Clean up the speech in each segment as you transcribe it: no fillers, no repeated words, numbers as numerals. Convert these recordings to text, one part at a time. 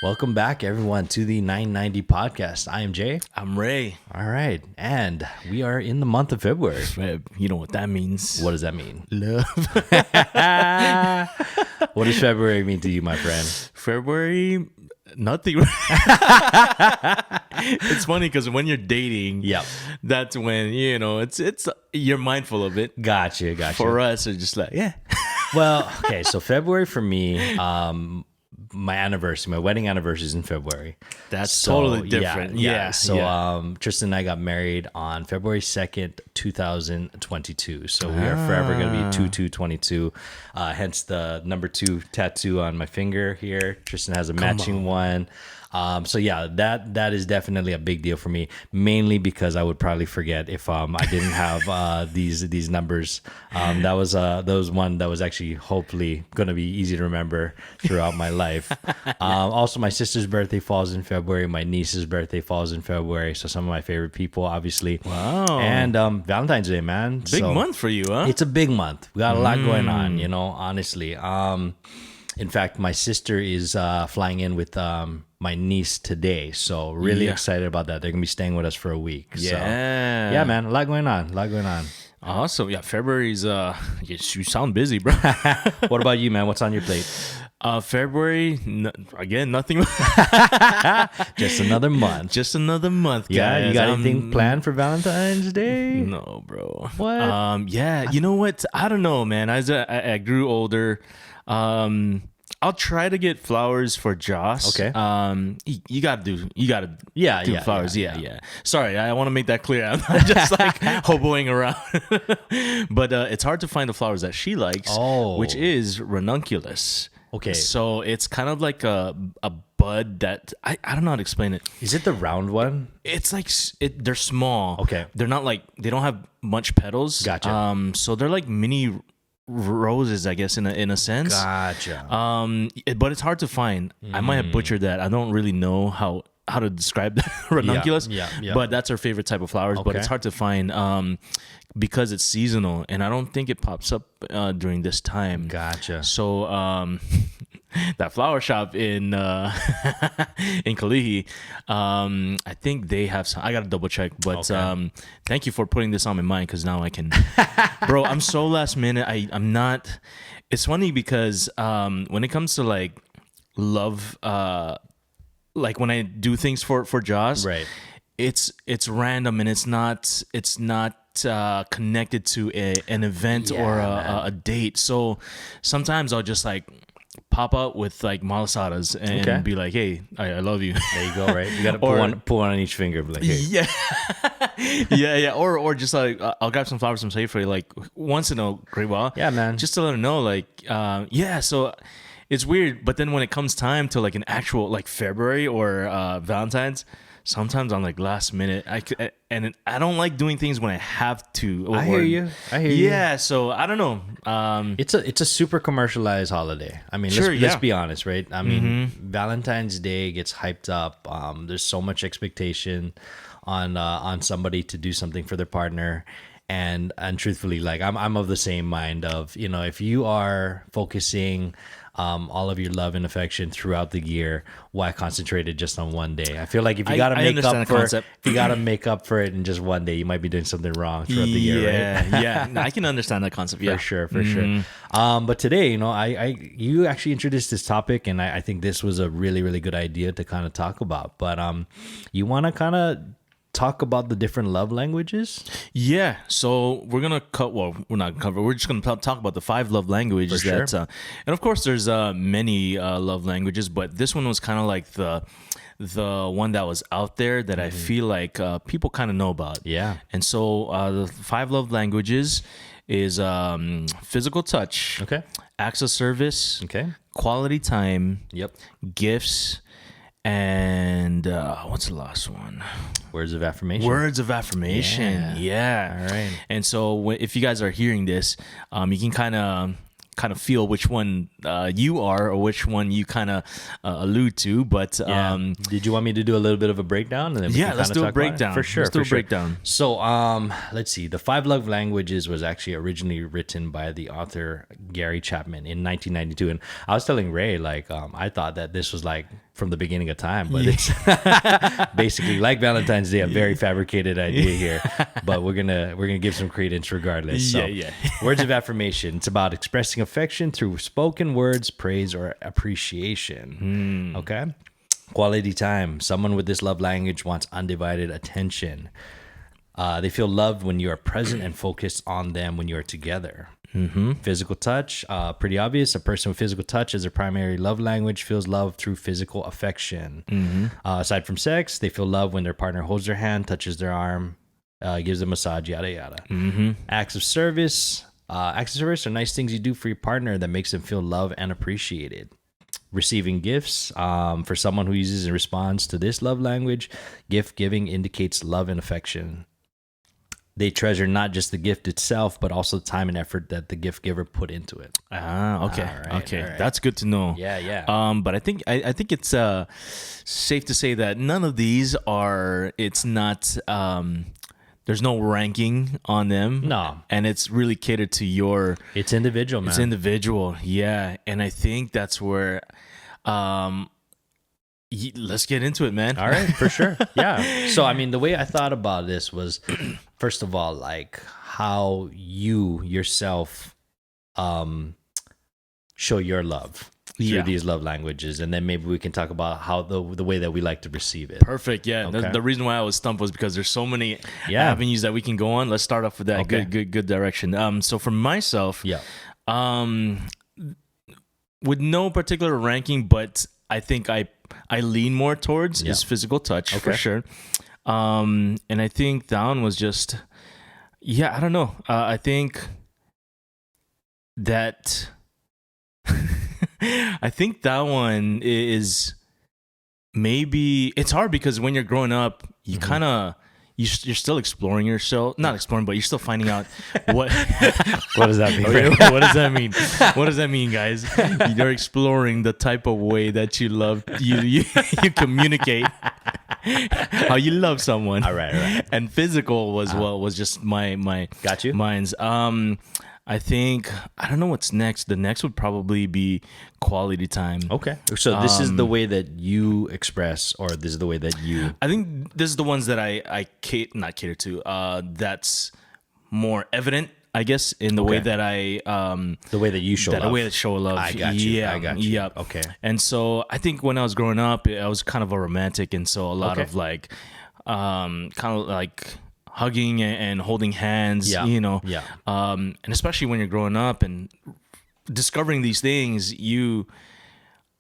Welcome back, everyone, to the 990 podcast. I am Jay. I'm Ray. All right. And we are in the month of February. Feb, you know what that means. What does that mean? Love. What does February mean to you, my friend? February, nothing. It's funny because when you're dating, Yep. that's when, it's you're mindful of it. Gotcha. For us, it's just like, yeah. Well, okay. So February for me, my anniversary, my wedding anniversary is in February. That's totally different. Yeah. So Tristan and I got married on February 2nd, 2022. So we are forever going to be 2/2/22. Hence the number 2 tattoo on my finger here. Tristan has a matching one. So yeah, that is definitely a big deal for me, mainly because I would probably forget if I didn't have these numbers. That was one that was actually hopefully going to be easy to remember throughout my life. Also, my sister's birthday falls in February. My niece's birthday falls in February. So some of my favorite people, obviously. Wow. And Valentine's Day, man. Big month for you, huh? It's a big month. We got a lot going on, honestly. In fact, my sister is flying in with my niece today. So really excited about that. They're going to be staying with us for a week. Yeah. So, yeah, man. A lot going on. Awesome. Yeah, February's, you sound busy, bro. What about you, man? What's on your plate? February, again, nothing. Just another month. Just another month, guys. Yeah, you got anything planned for Valentine's Day? No, bro. What? Yeah, you know what? I don't know, man. As I grew older, I'll try to get flowers for Joss. Okay. You gotta do flowers. Yeah. Sorry, I want to make that clear. I'm not just like hoboing around. But it's hard to find the flowers that she likes, which is ranunculus. Okay. So it's kind of like a bud that I don't know how to explain it. Is it the round one? It's like they're small. Okay. They're not like, they don't have much petals. Gotcha. So they're like mini roses, I guess, in a sense. Gotcha. But it's hard to find. I might have butchered that. I don't really know how to describe the ranunculus. Yeah. But that's our favorite type of flowers. But Okay. it's hard to find because it's seasonal, and I don't think it pops up during this time. Gotcha. So that flower shop in in Kalihi, I think they have some. I gotta double check, but thank you for putting this on my mind, because now I can. Bro, I'm so last minute. I'm not. It's funny because when it comes to like love, like when I do things for Joss, Right. It's random, and it's not connected to an event or a date. So sometimes I'll just like pop out with like malasadas and be like, hey, I love you. There you go, right? You got to pull one on each finger. Be like, hey. Yeah. yeah. Or just like, I'll grab some flowers from Safeway like once in a great while. Yeah, man. Just to let her know, like, so it's weird. But then when it comes time to like an actual like February or Valentine's, sometimes I'm like last minute. I don't like doing things when I have to. I hear you. Yeah, so I don't know. It's a super commercialized holiday. I mean, let's be honest, right? I mean, Valentine's Day gets hyped up. There's so much expectation on somebody to do something for their partner. And truthfully, like I'm of the same mind of, if you are focusing all of your love and affection throughout the year, why concentrate it just on one day? I feel like if you got to make up for it in just one day, you might be doing something wrong throughout the year, right? Yeah, I can understand that concept. For sure. But today, you actually introduced this topic, and I think this was a really, really good idea to kind of talk about. But you want to kind of talk about the different love languages? Yeah, so we're gonna we're not gonna cover. We're just gonna talk about the 5 love languages. For sure. And of course, there's many love languages, but this one was kind of like the one that was out there that I feel like people kind of know about. Yeah. And so the 5 love languages is physical touch. Okay. Acts of service. Okay. Quality time. Yep. Gifts. And what's the last one? Words of affirmation. Words of affirmation. Yeah. All right. And so if you guys are hearing this, you can kind of feel which one you are or which one you kind of allude to. But did you want me to do a little bit of a breakdown? And then let's do a breakdown. For sure. Let's do a breakdown. So let's see. The 5 love languages was actually originally written by the author Gary Chapman in 1992. And I was telling Ray, like, I thought that this was like from the beginning of time, but it's basically like Valentine's Day, a very fabricated idea here, but we're gonna give some credence regardless. So, words of affirmation. It's about expressing affection through spoken words, praise, or appreciation. Okay. Quality time. Someone with this love language wants undivided attention. They feel loved when you are present and focused on them when you are together. Physical touch, pretty obvious. A person with physical touch as their primary love language feels love through physical affection. Aside from sex, they feel love when their partner holds their hand, touches their arm, gives them a massage, yada yada. Acts of service. Acts of service are nice things you do for your partner that makes them feel loved and appreciated. Receiving gifts, for someone who uses and responds to this love language, gift giving indicates love and affection. They treasure not just the gift itself, but also the time and effort that the gift giver put into it. Okay. All right. That's good to know. Yeah. But I think it's safe to say that none of these are. It's not. There's no ranking on them. No, and it's really catered to your. It's individual, man. It's individual. Yeah, and I think that's where. Let's get into it, man. All right, for sure. Yeah. So, I mean, the way I thought about this was, first of all, like how you yourself show your love through these love languages, and then maybe we can talk about how the way that we like to receive it. Perfect. Yeah. Okay. The reason why I was stumped was because there's so many avenues that we can go on. Let's start off with that. Okay. Good direction. So for myself, with no particular ranking, but I think I lean more towards is physical touch for sure. And I think that one was just, I don't know. I think that, I think that one is maybe, it's hard because when you're growing up, you kind of, you're still exploring yourself, not exploring, but you're still finding out what. What does that mean? What does that mean? What does that mean, guys? You're exploring the type of way that you love, you communicate how you love someone. All right. And physical was just my got you. Mine's. I think I don't know what's next. The next would probably be quality time. Okay. So this is the way that you express, or this is the way that you. I think this is the ones that I not cater to. That's more evident, I guess, in the way that I the way that you show love. The way that show love. I got you. Yeah, I got you. Yep. Okay. And so I think when I was growing up, I was kind of a romantic, and so a lot of like, kind of like hugging and holding hands, you know. Yeah. And especially when you're growing up and discovering these things,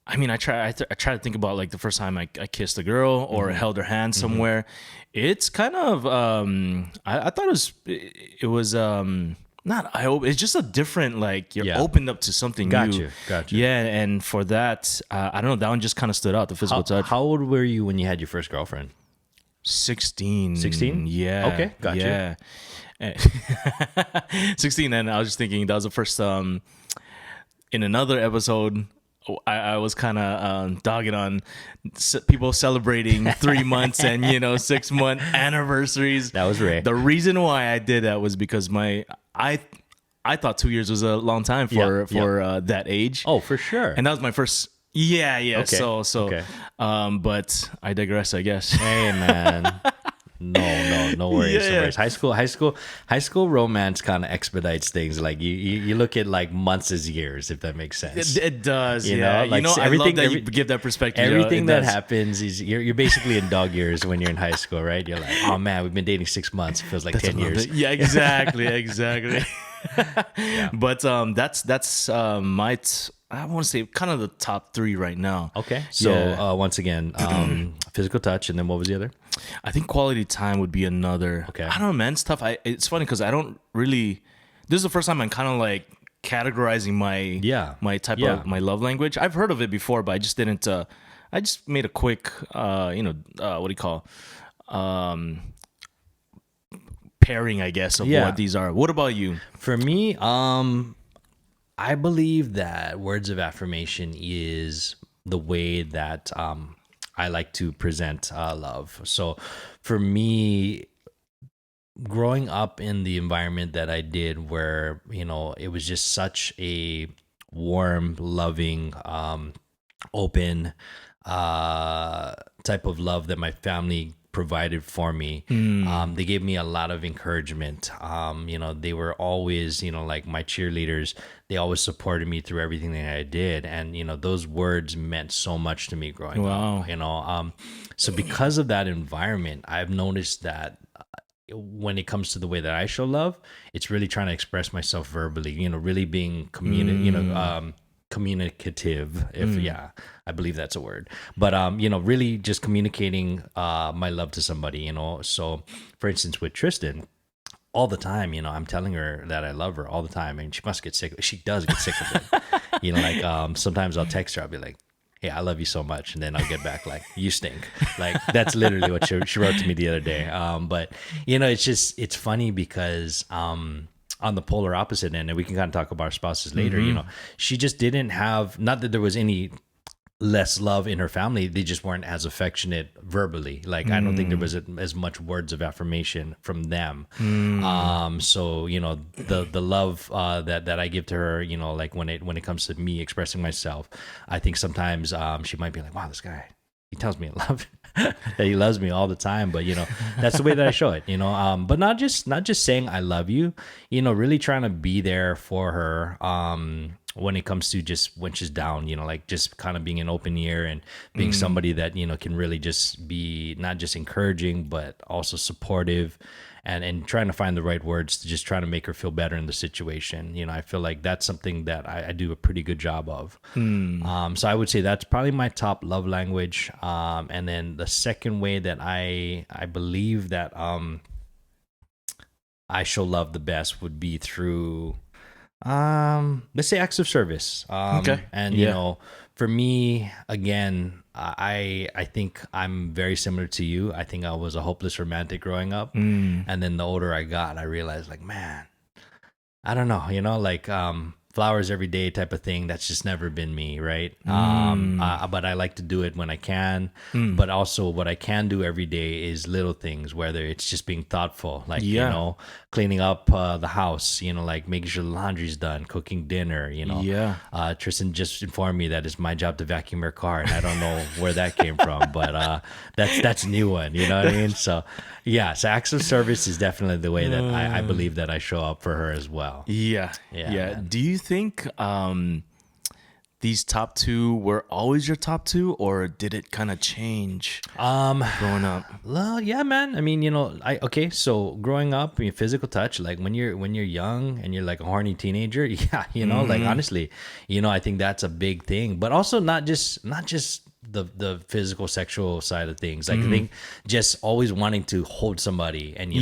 I try to think about like the first time I kissed a girl or held her hand somewhere. It's kind of I thought it was not I hope it's just a different, like you're opened up to something new. Got you. Yeah, and for that, I don't know, that one just kind of stood out, the physical touch. How old were you when you had your first girlfriend? 16. 16? Yeah. Okay, got you. 16, and I was just thinking that was the first in another episode I was kind of dogging on people celebrating 3 months and 6-month anniversaries. That was rare. The reason why I did that was because I thought 2 years was a long time for that age. Oh, for sure. And that was my first. Yeah. Okay. So. Okay. But I digress, I guess. Hey, man. No worries. Yeah. No worries. High school romance kind of expedites things. Like you look at like months as years, if that makes sense. It does. You know, like I love that you give that perspective. Everything that happens is you're basically in dog years when you're in high school, right? You're like, oh man, we've been dating 6 months. It feels like 10 years. Yeah, exactly. But that's my. I want to say kind of the top 3 right now. Okay. So once again, physical touch, and then what was the other? I think quality time would be another. Okay. I don't know, man. It's tough. It's funny because I don't really. This is the first time I'm kind of like categorizing my type of my love language. I've heard of it before, but I just didn't. I just made a quick, what do you call, pairing, I guess, of what these are. What about you? For me, I believe that words of affirmation is the way that I like to present love. So for me, growing up in the environment that I did, where, it was just such a warm, loving, open type of love that my family provided for me. They gave me a lot of encouragement. They were always, like my cheerleaders. They always supported me through everything that I did, and those words meant so much to me growing up. So because of that environment, I've noticed that when it comes to the way that I show love, it's really trying to express myself verbally, really being communicative, if I believe that's a word, but really just communicating my love to somebody. So for instance with Tristan, all the time, I'm telling her that I love her all the time, and she must get sick. She does get sick of it. Sometimes I'll text her, I'll be like, hey, I love you so much, and then I'll get back like, you stink. Like that's literally what she wrote to me the other day. But it's funny because on the polar opposite end, and we can kind of talk about our spouses later, she just didn't have, not that there was any less love in her family, they just weren't as affectionate verbally. Like I don't think there was as much words of affirmation from them. So the love that I give to her, like when it comes to me expressing myself, I think sometimes she might be like, wow, this guy, he tells me I love that he loves me all the time, but that's the way that I show it, but not just saying I love you, really trying to be there for her when it comes to just when she's down, like just kind of being an open ear and being somebody that can really just be not just encouraging but also supportive, and trying to find the right words to just try to make her feel better in the situation. I feel like that's something that I do a pretty good job of. So I would say that's probably my top love language. And then the second way that I believe that I show love the best would be through let's say acts of service. Okay. And for me, again, I think I'm very similar to you. I think I was a hopeless romantic growing up, and then the older I got, I realized like, man, I don't know, like flowers every day type of thing. That's just never been me, right? But I like to do it when I can. But also, what I can do every day is little things, whether it's just being thoughtful, like cleaning up the house, like making sure the laundry's done, cooking dinner. Tristan just informed me that it's my job to vacuum her car, and I don't know where that came from, but that's a new one. You know what I mean? So acts of service is definitely the way that I believe that I show up for her as well. Yeah. Do you think these top two were always your top two, or did it kind of change growing up? Well, yeah, man. I mean, so growing up, physical touch, like when you're young and you're like a horny teenager, like honestly, I think that's a big thing. But also not just the physical sexual side of things. Like I think just always wanting to hold somebody and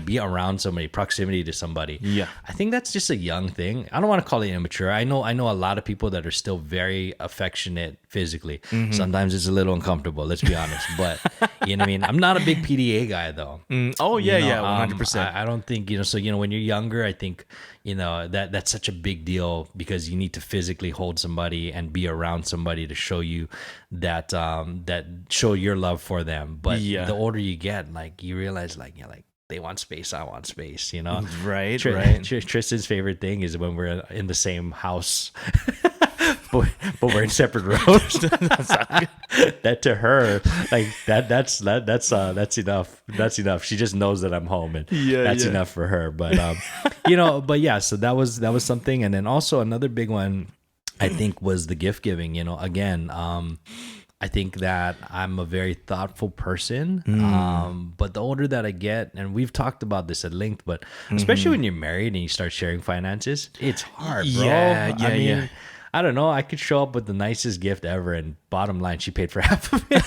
be around somebody, proximity to somebody. I think that's just a young thing. I don't want to call it immature. I know a lot of people that are still very affectionate physically. Sometimes it's a little uncomfortable, let's be honest, but you know what I mean? I'm not a big PDA guy though. 100%. I don't think, so when you're younger, I think that's such a big deal because you need to physically hold somebody and be around somebody to show you that show your love for them. But the older you get, like you realize like they want space, I want space, Right. Tristan's favorite thing is when we're in the same house but we're in separate rooms. That to her, like that's enough. That's enough. She just knows that I'm home, and that's enough for her. But so that was something. And then also another big one, I think, was the gift giving. Again, I think that I'm a very thoughtful person. But the older that I get, and we've talked about this at length, but especially when you're married and you start sharing finances, it's hard, bro. I don't know. I could show up with the nicest gift ever, and bottom line, she paid for half of it.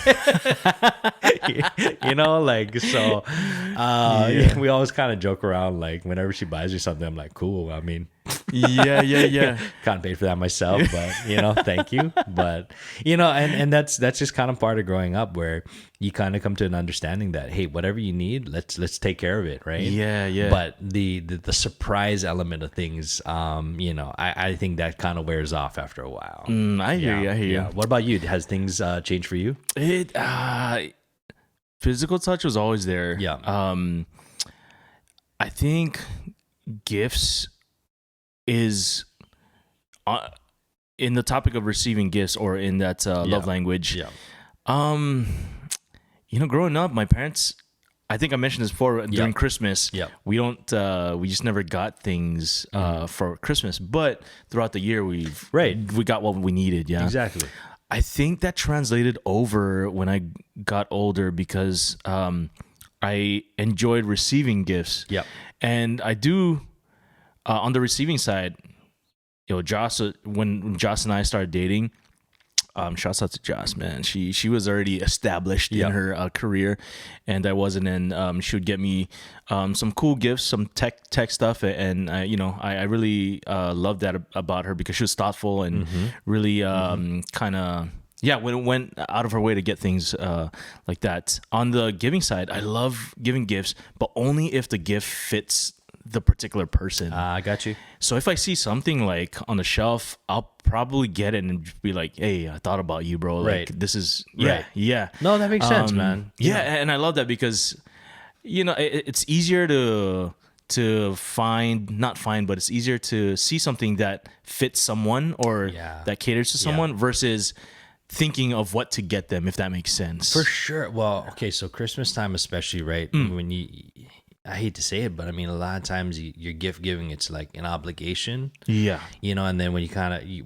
We always kind of joke around. Like whenever she buys me something, I'm like, cool. I mean, can't pay for that myself, but thank you. But and that's just kind of part of growing up, where you kind of come to an understanding that, hey, whatever you need, let's take care of it, right? But the surprise element of things, I think that kind of wears off after a while. I hear you. What about you? Has things changed for you? Physical touch was always there. I think gifts is in the topic of receiving gifts or in that love language, Yeah. um, growing up, my parents, I think I mentioned this before during Christmas. Yeah. We just never got things for Christmas, but throughout the year we got what we needed. Yeah, Exactly. I think that translated over when I got older because I enjoyed receiving gifts. Yeah. And I do on the receiving side. Joss, when Joss and I started dating, shouts out to Joss, man. She was already established in her career, and I wasn't. And she would get me some cool gifts, some tech stuff, and I really loved that about her because she was thoughtful and really kind of. Yeah, when it went out of her way to get things like that. On the giving side, I love giving gifts, but only if the gift fits the particular person. I got you. So if I see something like on the shelf, I'll probably get it and be like, "Hey, I thought about you, bro. Like this is yeah." No, that makes sense, man. Yeah, and I love that because it's easier to not find, but it's easier to see something that fits someone or that caters to someone versus thinking of what to get them, if that makes sense. For sure. Well, okay, so Christmas time especially, right? When I hate to say it, but I mean, a lot of times your gift giving, it's like an obligation. Yeah. And then when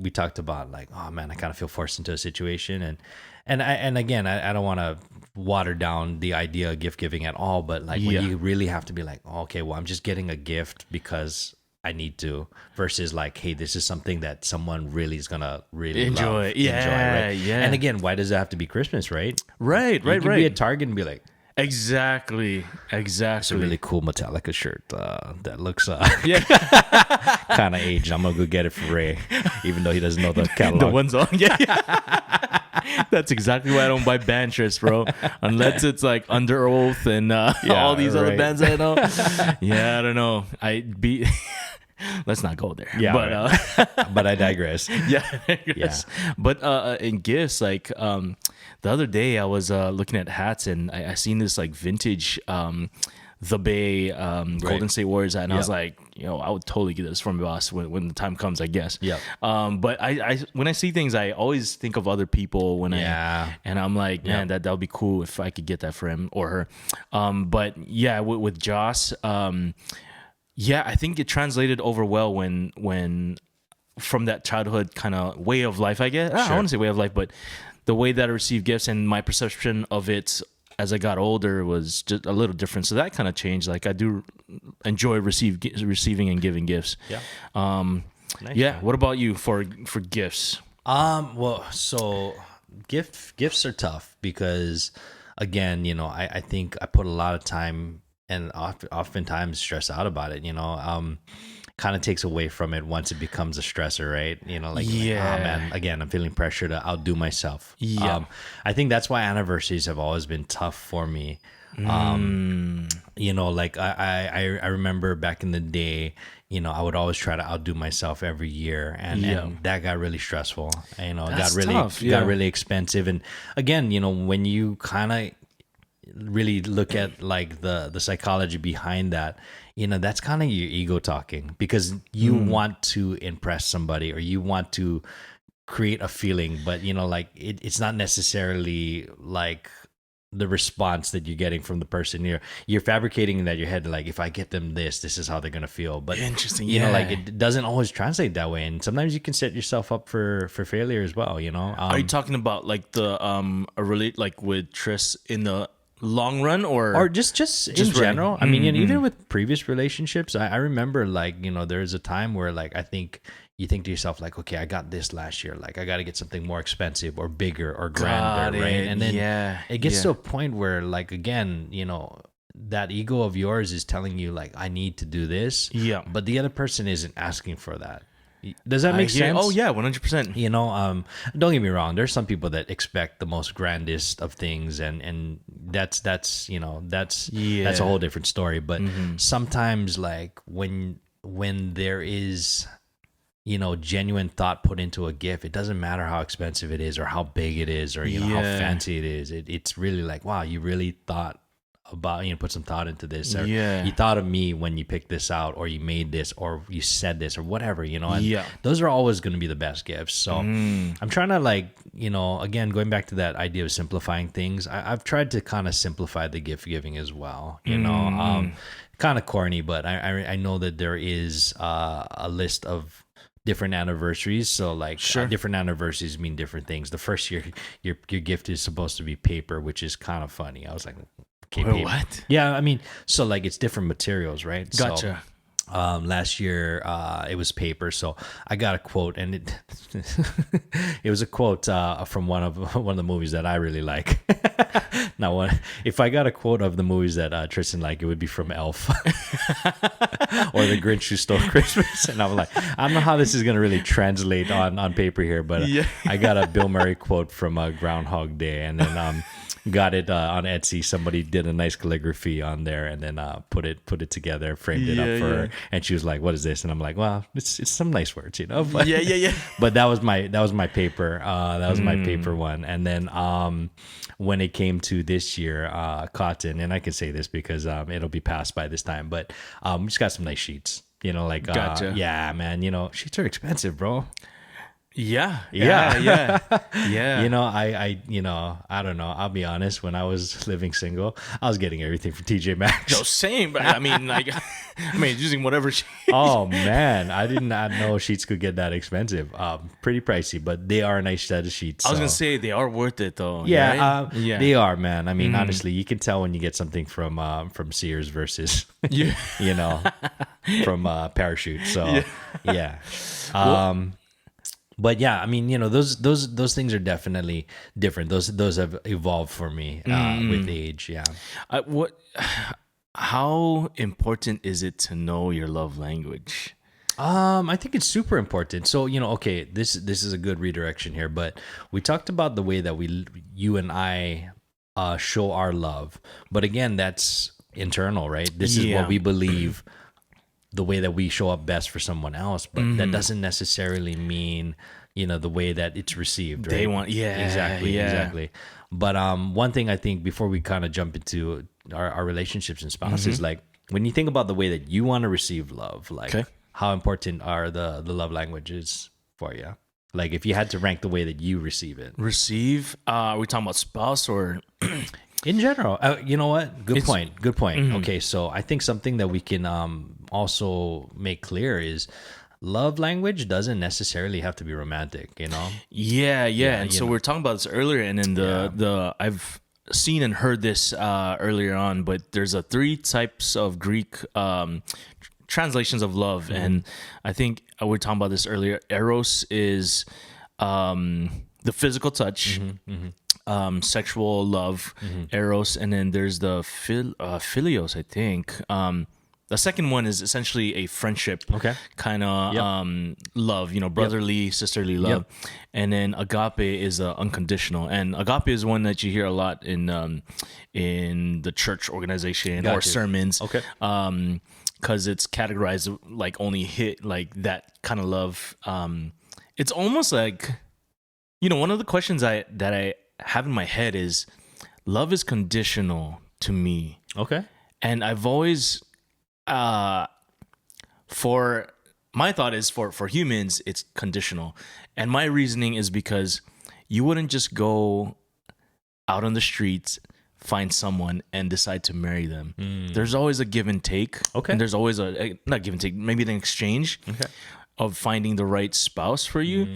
we talked about like, oh man, I kind of feel forced into a situation. And again, I don't want to water down the idea of gift giving at all, but like when you really have to be like, oh, okay, well, I'm just getting a gift because I need to, versus like, hey, this is something that someone really is gonna really enjoy. Love, Yeah. And again, why does it have to be Christmas, right? Right. You can be at Target and be like, Exactly. it's a really cool Metallica shirt that looks kind of aged. I'm gonna go get it for Ray, even though he doesn't know the catalog. The one's on. Yeah. That's exactly why I don't buy band shirts, bro. Unless it's like Under Oath and all these other bands I know. Yeah, I don't know. Let's not go there. Yeah, but but I digress. Yeah. But in gifts, like the other day I was looking at hats and I seen this like vintage the Bay Golden State Warriors hat, and I was like, I would totally get this from my boss when the time comes, I guess. Yeah. But I when I see things, I always think of other people and I'm like, man, that would be cool if I could get that for him or her. But yeah, with Joss, I think it translated over well when from that childhood kind of way of life, I guess. I want to say way of life, but the way that I received gifts and my perception of it as I got older was just a little different. So that kind of changed. Like I do enjoy receiving and giving gifts. Yeah. Nice, yeah. man. What about you for gifts? Well, so gifts are tough because again, I think I put a lot of time and oftentimes stress out about it, kind of takes away from it once it becomes a stressor, right? Like, oh man, again, I'm feeling pressure to outdo myself. Yeah. I think that's why anniversaries have always been tough for me. Like I remember back in the day, I would always try to outdo myself every year, and that got really stressful. It That's got really tough, got really expensive. And again, when you kind of really look at like the psychology behind that, that's kind of your ego talking, because you want to impress somebody or you want to create a feeling, but like it's not necessarily like the response that you're getting from the person. You're fabricating in that your head, like, if I get them this is how they're gonna feel. But interesting. Like it doesn't always translate that way, and sometimes you can set yourself up for failure as well. Are you talking about like the like with Tris in the long run or just in general? I mean, even with previous relationships, I remember like, there's a time where like, I think you think to yourself like, okay, I got this last year, like I got to get something more expensive or bigger or grander, right? And then it gets to a point where like, again, that ego of yours is telling you like, I need to do this, but the other person isn't asking for that. Does that make sense? Oh yeah, 100%. Don't get me wrong. There's some people that expect the most grandest of things, and that's a whole different story. But sometimes, like when there is, genuine thought put into a gift, it doesn't matter how expensive it is or how big it is or how fancy it is. It's really like, wow, you really thought about, put some thought into this, or Yeah. you thought of me when you picked this out, or you made this, or you said this, or whatever, and Yeah. those are always going to be the best gifts. So I'm trying to, like, again, going back to that idea of simplifying things, I've tried to kind of simplify the gift giving as well, kind of corny, but I know that there is a list of different anniversaries. So, like, different anniversaries mean different things. The first year, your gift is supposed to be paper, which is kind of funny. I was like, okay, Wait, paper. what? Yeah, I mean, so, like, it's different materials, right? Gotcha. So, last year it was paper, so I got a quote, and it was a quote from one of the movies that I really like. Now, if I got a quote of the movies that Tristan liked, it would be from Elf or The Grinch Who Stole Christmas. And I'm like, I don't know how this is gonna really translate on paper here, but I got a Bill Murray quote from Groundhog Day, and then got it on Etsy. Somebody did a nice calligraphy on there, and then put it together, framed it up for her. And she was like, "What is this?" And I'm like, "Well, it's some nice words, But, Yeah. But that was my paper. That was my paper one. And then when it came to this year, cotton, and I can say this because it'll be passed by this time, but we just got some nice sheets. Like, Gotcha. Yeah, man. Sheets are expensive, bro. Yeah. Yeah. Yeah. I don't know. I'll be honest. When I was living single, I was getting everything from TJ Maxx. No, same. But I mean, like, using whatever. Oh man, I did not know sheets could get that expensive. Pretty pricey, but they are a nice set of sheets. I was gonna say they are worth it though. Yeah, right? Yeah. they are, man. I mean, honestly, you can tell when you get something from Sears versus, from Parachute. So yeah. But yeah, I mean, those things are definitely different. Those have evolved for me with age. Yeah. How important is it to know your love language? I think it's super important. So, okay, this is a good redirection here, but we talked about the way that you and I show our love. But again, that's internal, right? This is what we believe, the way that we show up best for someone else, but that doesn't necessarily mean, the way that it's received, right? They want, Exactly. But one thing I think before we kind of jump into our relationships and spouses, like, when you think about the way that you want to receive love, like, how important are the love languages for you? Like, if you had to rank the way that you receive it. Are we talking about spouse or in general? You know what? Good point. Okay, so I think something that we can also make clear is love language doesn't necessarily have to be romantic, Yeah. And so we were talking about this earlier, and then the I've seen and heard this earlier on, but there's 3 types of Greek translations of love, and I think we were talking about this earlier. Eros is the physical touch. Sexual love, eros, and then there's the philios, I think. The second one is essentially a friendship kind of love, brotherly, sisterly love. And then agape is unconditional. And agape is one that you hear a lot in the church organization or sermons. Okay. Because it's categorized like only hit like that kind of love. It's almost like, one of the questions that I have in my head is, love is conditional to me. Okay. And I've always for my thought is for humans it's conditional, and my reasoning is because you wouldn't just go out on the streets, find someone and decide to marry them. There's always a give and take. And there's always a not give and take, maybe an exchange of finding the right spouse for you.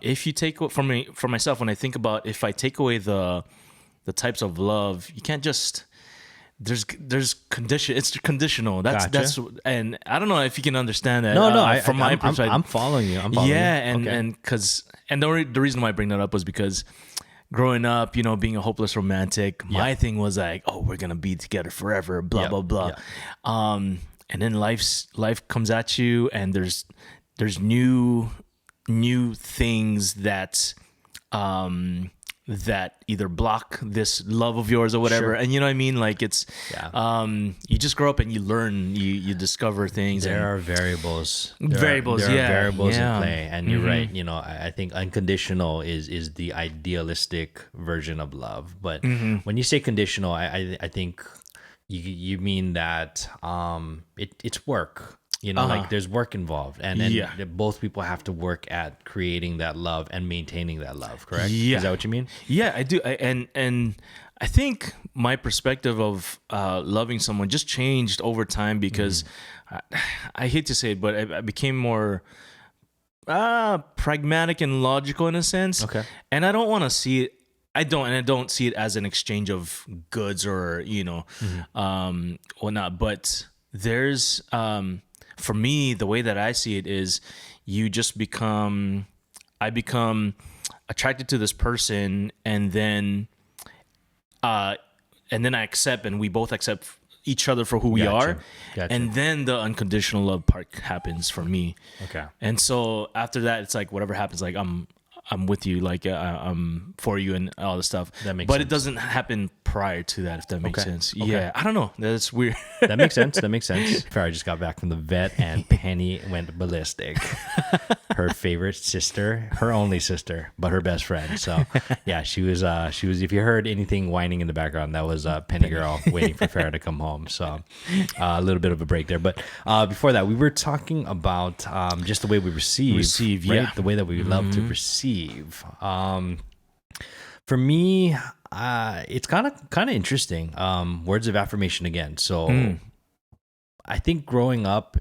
If you take for myself, when I think about, if I take away the types of love, you can't just, there's condition. It's conditional. That's and I don't know if you can understand that. No. From my perspective, I'm following you. and because the reason why I bring that up was because growing up, being a hopeless romantic, my thing was like, oh, we're gonna be together forever, blah blah blah. And then life comes at you, and there's new things that that either block this love of yours or whatever. And you know what I mean? Like, it's you just grow up and you learn, you discover things. There are variables. There are variables in play. And you're right. I think unconditional is the idealistic version of love. But when you say conditional, I think you mean that it's work. Like there's work involved, and Yeah. both people have to work at creating that love and maintaining that love. Correct? Yeah. Is that what you mean? Yeah, I do. And I think my perspective of loving someone just changed over time because I hate to say it, but I became more pragmatic and logical in a sense. Okay. And I don't want to see it. I don't see it as an exchange of goods or whatnot. But there's for me, the way that I see it is, I become attracted to this person, and then I accept, and we both accept each other for who we are. Gotcha. And then the unconditional love part happens for me. Okay. And so after that, it's like whatever happens, like I'm with you, like I'm for you and all this stuff. That makes but sense. it doesn't happen prior to that, if that makes Okay. sense. Okay. Yeah, I don't know. That's weird. That makes sense. Farrah just got back from the vet, and Penny went ballistic. Her favorite sister, her only sister, but her best friend. So yeah, she was. If you heard anything whining in the background, that was Penny girl waiting for Farrah to come home. So a little bit of a break there. But before that, we were talking about just the way we receive, right? Yeah. The way that we love to receive. For me, it's kind of interesting. Words of affirmation again. So I think growing up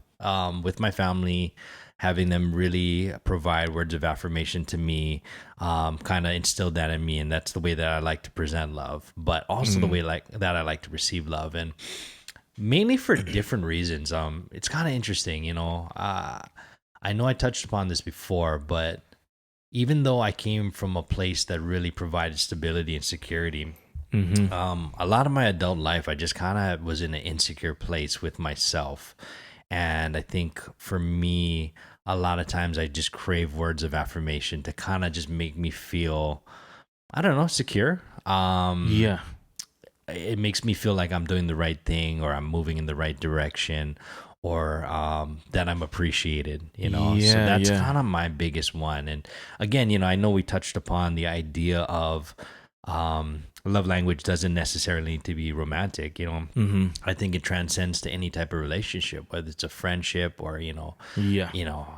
with my family, having them really provide words of affirmation to me, kind of instilled that in me, and that's the way that I like to present love, but also the way that I like to receive love, and mainly for different reasons. It's kind of interesting, I know I touched upon this before, but even though I came from a place that really provided stability and security, a lot of my adult life, I just kind of was in an insecure place with myself. And I think for me, a lot of times I just crave words of affirmation to kind of just make me feel, I don't know, secure. Yeah. It makes me feel like I'm doing the right thing, or I'm moving in the right direction, or that I'm appreciated, so Yeah, that's yeah. kind of my biggest one. And again, I know we touched upon the idea of love language doesn't necessarily need to be romantic. I think it transcends to any type of relationship, whether it's a friendship or Yeah.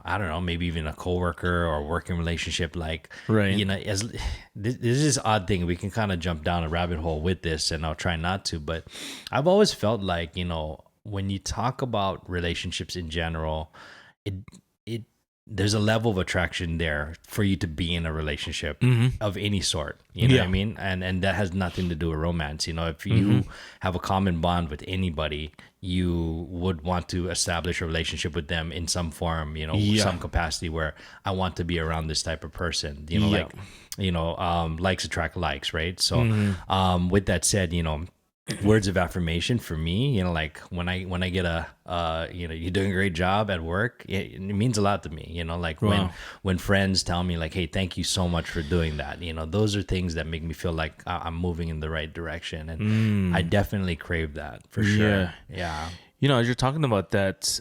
I don't know, maybe even a coworker or working relationship. Like, Right. as this is odd thing, we can kind of jump down a rabbit hole with this, and I'll try not to. But I've always felt like, when you talk about relationships in general, it there's a level of attraction there for you to be in a relationship of any sort. You know what I mean? And that has nothing to do with romance. If you have a common bond with anybody, you would want to establish a relationship with them in some form, some capacity, where I want to be around this type of person, likes attract likes, right? So with that said, words of affirmation for me, like when I get you're doing a great job at work, it means a lot to me. Like Wow. when friends tell me like, hey, thank you so much for doing that. Those are things that make me feel like I'm moving in the right direction, and I definitely crave that for sure. Yeah. As you're talking about that,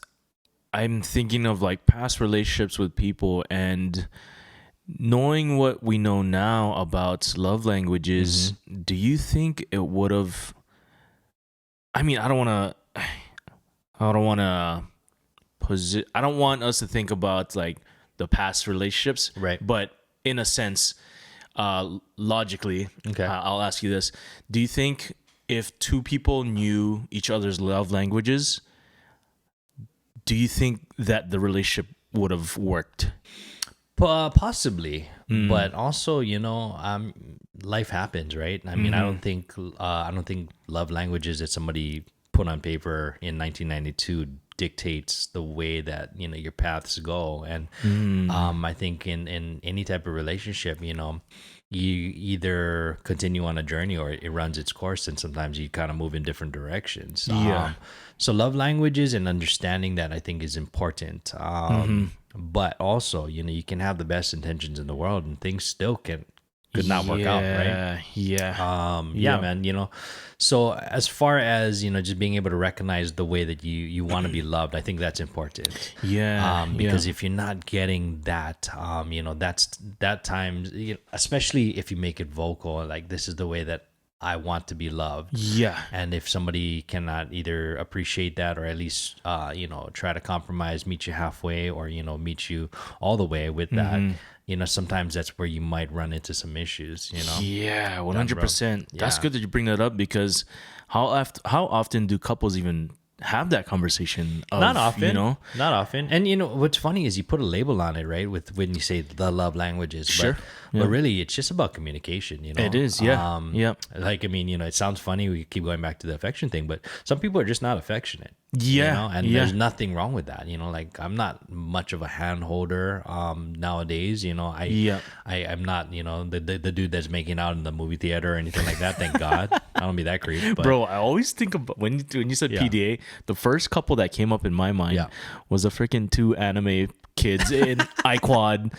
I'm thinking of like past relationships with people, and knowing what we know now about love languages, do you think it would have, I don't want us to think about like the past relationships, Right. but in a sense, logically, Okay. I'll ask you this: do you think if two people knew each other's love languages, do you think that the relationship would have worked? Possibly, but also, life happens, right? I mean, I don't think love languages that somebody put on paper in 1992 dictates the way that your paths go. And I think in any type of relationship, you either continue on a journey or it runs its course, and sometimes you kind of move in different directions. So love languages and understanding that, I think, is important. But also, you can have the best intentions in the world and things still could not work out, right? Yeah. Man. So as far as just being able to recognize the way that you want to be loved, I think that's important. Because if you're not getting that, that's that time, especially if you make it vocal, like, this is the way that I want to be loved. Yeah. And if somebody cannot either appreciate that or at least, try to compromise, meet you halfway, or, meet you all the way with that, sometimes that's where you might run into some issues, Yeah, down the road. 100%. That's Yeah. good that you bring that up, because how often do couples even have that conversation? Of, Not often, you know, not often. And what's funny is you put a label on it, right? With when you say the love languages, Sure. but really it's just about communication. It is, yeah. Yep. Like, I mean, it sounds funny. We keep going back to the affection thing, but some people are just not affectionate. Yeah, And yeah. there's nothing wrong with that. Like, I'm not much of a hand holder nowadays. I'm not the dude that's making out in the movie theater or anything like that. Thank God, I don't be that creep. But Bro, I always think about when you said Yeah. PDA, the first couple that came up in my mind Yeah. was the freaking two anime kids in iQuad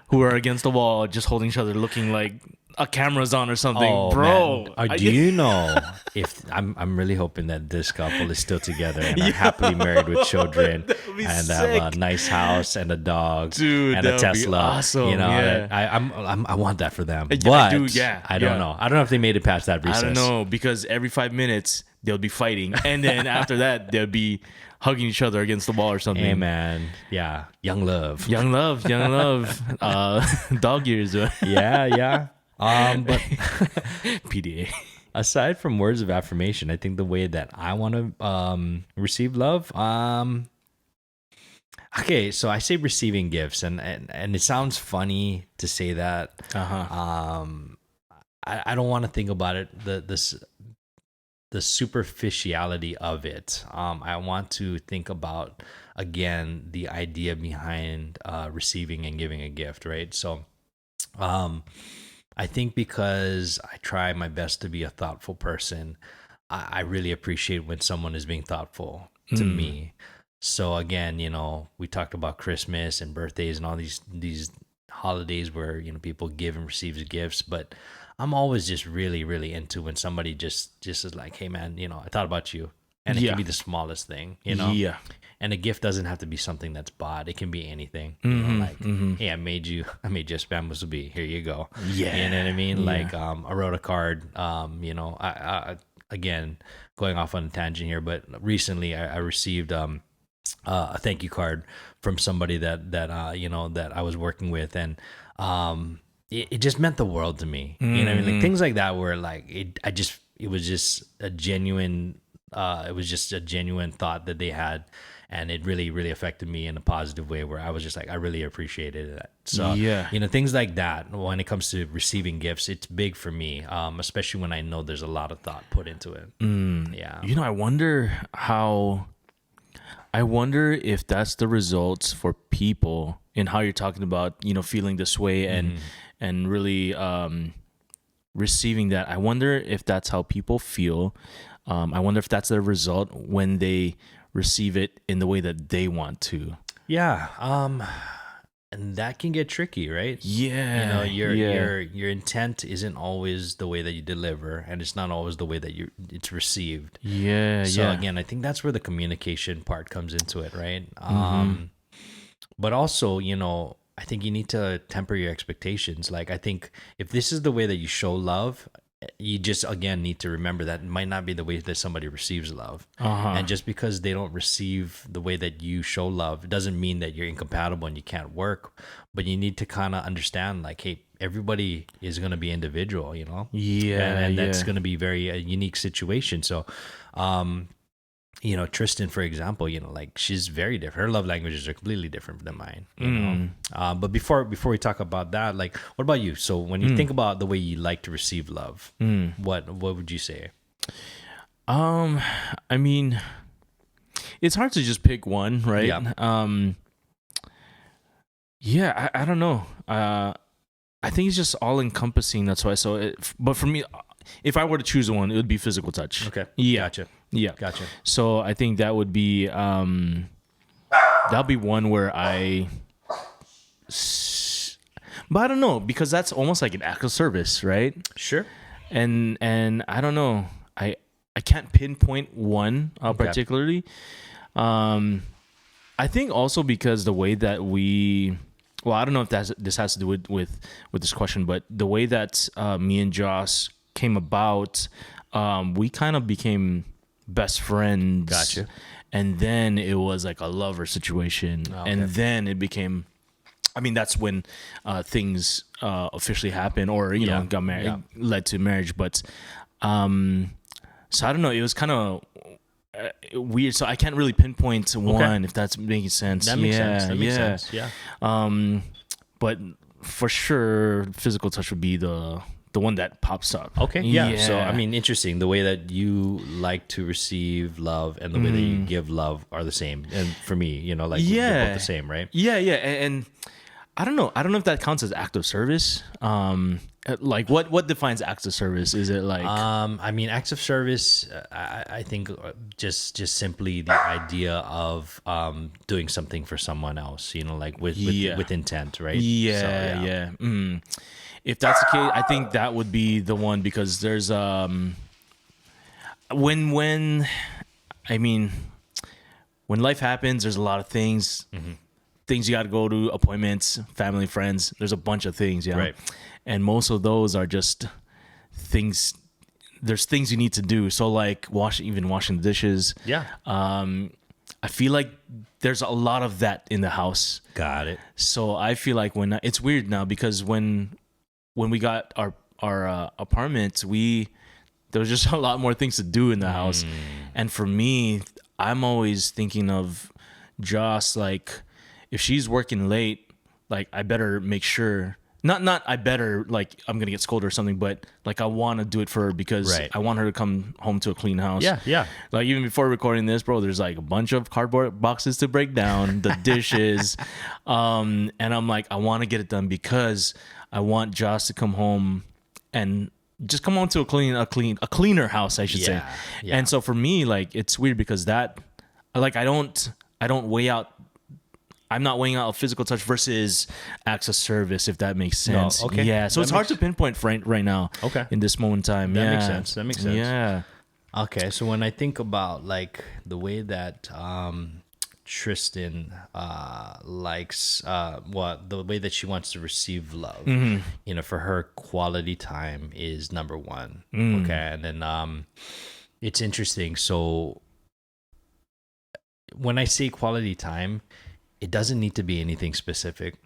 who are against the wall, just holding each other, looking like a camera's on or something. Oh, Bro, man. Do you know if I'm really hoping that this couple is still together and are happily married with children be and sick. have a nice house and a dog Dude, and a that would be Tesla. awesome, yeah. I want that for them. Yeah, But dude, yeah, I don't yeah. know. I don't know if they made it past that recess. I don't know, because every 5 minutes they'll be fighting, and then after that they'll be hugging each other against the wall or something. Hey man, yeah, young love. Young love. Dog years. Yeah. But PDA. aside from words of affirmation, I think the way that I want to receive love, okay, so I say receiving gifts, and it sounds funny to say that. I don't want to think about it the superficiality of it. I want to think about, again, the idea behind receiving and giving a gift, right? So I think because I try my best to be a thoughtful person, I really appreciate when someone is being thoughtful to me. So again, we talked about Christmas and birthdays and all these holidays where people give and receive gifts, but I'm always just really, really into when somebody just is like, hey man, I thought about you. And it Yeah. can be the smallest thing, Yeah. And a gift doesn't have to be something that's bought. It can be anything. Hey, I made you a spam musubi. Here you go. Yeah. You know what I mean? Yeah. Like, I wrote a card. I again, going off on a tangent here, but recently I received a thank you card from somebody that I was working with, and it just meant the world to me. You know what I mean? Like things like that where like it was just a genuine thought that they had, and it really, really affected me in a positive way where I was just like, I really appreciated it. So, Yeah. things like that, when it comes to receiving gifts, it's big for me, especially when I know there's a lot of thought put into it. Yeah. I wonder if that's the results for people, and how you're talking about, feeling this way and really receiving that. I wonder if that's how people feel. I wonder if that's the result when they receive it in the way that they want to. Yeah. And that can get tricky, right? Yeah. Your intent isn't always the way that you deliver, and it's not always the way that it's received. Yeah. So again, I think that's where the communication part comes into it, right? But also, I think you need to temper your expectations. Like, I think if this is the way that you show love, you just, again, need to remember that it might not be the way that somebody receives love. And just because they don't receive the way that you show love, it doesn't mean that you're incompatible and you can't work. But you need to kind of understand, like, hey, everybody is going to be individual, Yeah. and that's going to be a unique situation. So, Tristan, for example, like, she's very different. Her love languages are completely different than mine. But before we talk about that, like, what about you? So when you think about the way you like to receive love, what would you say? I mean, it's hard to just pick one, right? Yeah. I don't know. I think it's just all encompassing. That's why. But for me, if I were to choose one, it would be physical touch. Okay. Yeah. Gotcha. So I think that would be one where but I don't know, because that's almost like an act of service, right? Sure. And I don't know. I can't pinpoint one particularly. I think also because the way that I don't know if this has to do with this question, but the way that me and Joss came about, we kind of became best friends. Gotcha. And then it was like a lover situation. Okay. And then it became, I mean, that's when things officially happened, or, you know, got married, led to marriage. But so I don't know. It was kind of weird. So I can't really pinpoint one, if that's making sense. That makes sense. That makes sense. Yeah. But for sure, physical touch would be the one that pops up. Okay. Yeah. So I mean, interesting. The way that you like to receive love and the way that you give love are the same. And for me, you know, like they're both the same, right? Yeah. And I don't know. I don't know if that counts as act of service. Like what defines acts of service? Is it like I mean, acts of service, I think just simply the idea of doing something for someone else, you know, like with intent, right? Yeah. If that's the case, I think that would be the one, because there's when I mean, when life happens, there's a lot of things. Things you got to go to, appointments, family, friends. There's a bunch of things, yeah. Right. And most of those are just things. There's things you need to do. So like washing the dishes. Yeah. I feel like there's a lot of that in the house. Got it. So I feel like it's weird now, because when we got our apartment, there was just a lot more things to do in the house. And for me, I'm always thinking of Joss, like, if she's working late, like, I better make sure, not I better, like, I'm going to get scolded or something, but like, I want to do it for her, because I want her to come home to a clean house. Yeah. Like, even before recording this, bro, there's like a bunch of cardboard boxes to break down, the dishes. And I'm like, I want to get it done, because I want Josh to come home and just come home to a cleaner house, I should say. Yeah. And so for me, like, it's weird, because that, like, I don't weigh out. I'm not weighing out a physical touch versus acts of service, if that makes sense. No, okay. Yeah. So it's hard to pinpoint right now. Okay. In this moment in time. That makes sense. That makes sense. Yeah. Okay. So when I think about like the way that Tristan likes the way that she wants to receive love, you know, for her, quality time is number one. Okay. And then it's interesting. So when I say quality time, it doesn't need to be anything specific.